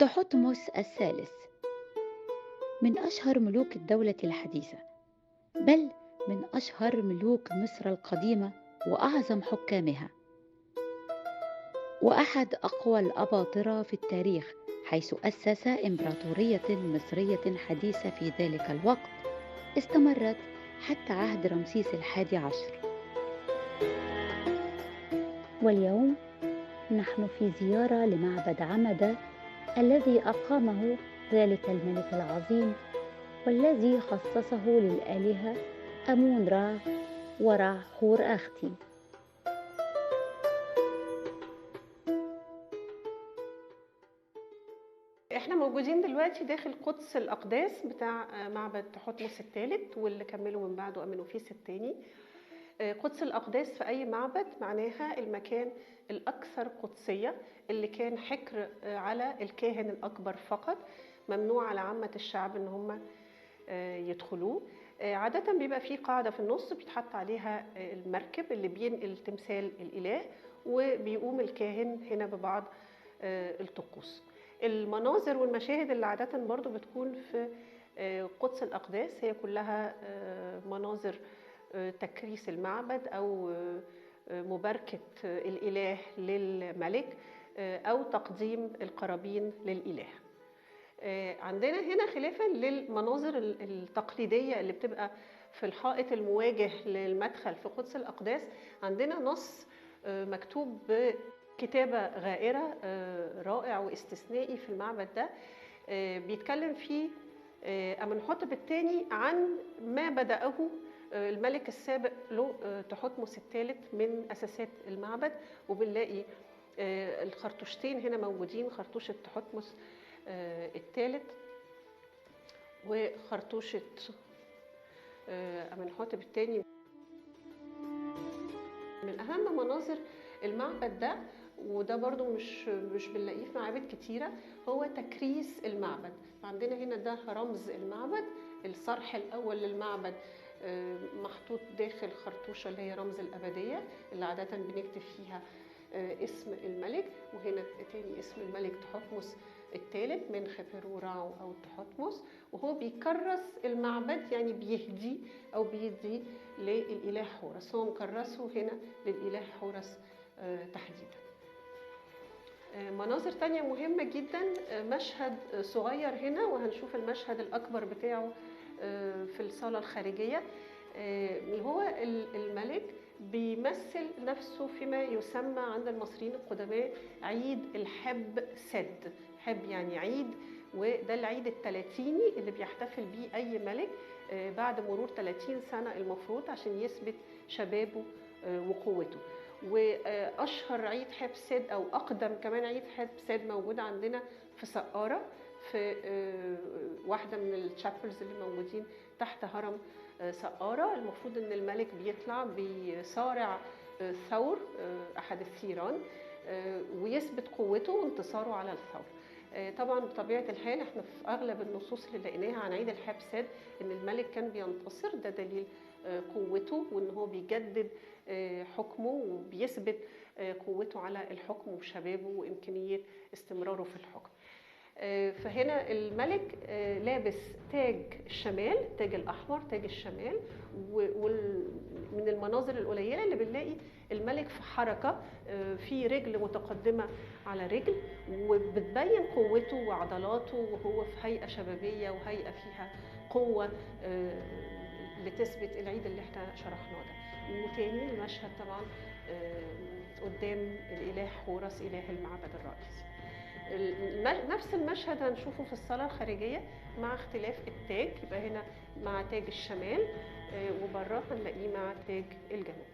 تحتمس الثالث من أشهر ملوك الدولة الحديثة، بل من أشهر ملوك مصر القديمة وأعظم حكامها، وأحد أقوى الأباطرة في التاريخ، حيث أسس إمبراطورية مصرية حديثة في ذلك الوقت استمرت حتى عهد رمسيس الحادي عشر. واليوم نحن في زيارة لمعبد عمدة الذي أقامه ذلك الملك العظيم، والذي خصصه للآلهة أمون را ورع خور أختي. احنا موجودين دلوقتي داخل قدس الأقداس بتاع معبد تحتمس الثالث واللي كملوا من بعده أمنوفيس الثاني. قدس الأقداس في أي معبد معناها المكان الأكثر قدسية، اللي كان حكر على الكاهن الأكبر فقط، ممنوع على عامة الشعب إن هم يدخلوه. عادة بيبقى فيه قاعدة في النص بيتحط عليها المركب اللي بينقل تمثال الإله، وبيقوم الكاهن هنا ببعض الطقوس. المناظر والمشاهد اللي عادة برضو بتكون في قدس الأقداس هي كلها مناظر تكريس المعبد أو مباركة الإله للملك أو تقديم القرابين للإله. عندنا هنا خلافا للمناظر التقليدية اللي بتبقى في الحائط المواجه للمدخل في قدس الأقداس، عندنا نص مكتوب بكتابة غائرة رائع واستثنائي في المعبد ده، بيتكلم فيه أمنحتب الثاني عن ما بدأه الملك السابق له تحتمس الثالث من أساسات المعبد. وبنلاقي الخرطوشتين هنا موجودين، خرطوشة تحتمس الثالث وخرطوشة أمنحتب الثاني. من أهم مناظر المعبد ده، وده برضو مش بنلاقيه في معابد كتيرة، هو تكريس المعبد. عندنا هنا ده رمز المعبد، الصرح الأول للمعبد محطوط داخل خرطوشة اللي هي رمز الأبدية اللي عادة بنكتب فيها اسم الملك، وهنا تاني اسم الملك تحتمس الثالث من خبرو راو أو تحتمس، وهو بيكرس المعبد يعني بيهدي أو بيدي للإله حورس، هو مكرسه هنا للإله حورس تحديدا. مناظر تانية مهمة جدا، مشهد صغير هنا وهنشوف المشهد الأكبر بتاعه في الصالة الخارجية، اللي هو الملك بيمثل نفسه فيما يسمى عند المصريين القدماء عيد الحب سد. حب يعني عيد، وده العيد الثلاثيني اللي بيحتفل بيه أي ملك بعد مرور 30 سنة المفروض عشان يثبت شبابه وقوته. وأشهر عيد حبساد أو أقدم كمان عيد حبساد موجود عندنا في سقارة، في واحدة من الشابلز اللي موجودين تحت هرم سقارة. المفروض إن الملك بيطلع بيصارع ثور أحد الثيران ويثبت قوته وانتصاره على الثور. طبعا بطبيعة الحال احنا في أغلب النصوص اللي لقيناها عن عيد الحبساد إن الملك كان بينتصر، ده دليل قوته وإن هو بيجدد حكمه وبيثبت قوته على الحكم وشبابه وإمكانية استمراره في الحكم. فهنا الملك لابس تاج الشمال، تاج الأحمر، تاج الشمال، ومن المناظر القليلة اللي بنلاقي الملك في حركة، في رجل متقدمة على رجل، وبتبين قوته وعضلاته وهو في هيئة شبابية وهيئة فيها قوة لتثبت العيد اللي احنا شرحناه ده. وتاني المشهد طبعا قدام الإله حورس إله المعبد الرئيسي. نفس المشهد هنشوفه في الصالة الخارجية مع اختلاف التاج، يبقى هنا مع تاج الشمال وبره هنلاقيه مع تاج الجنوب.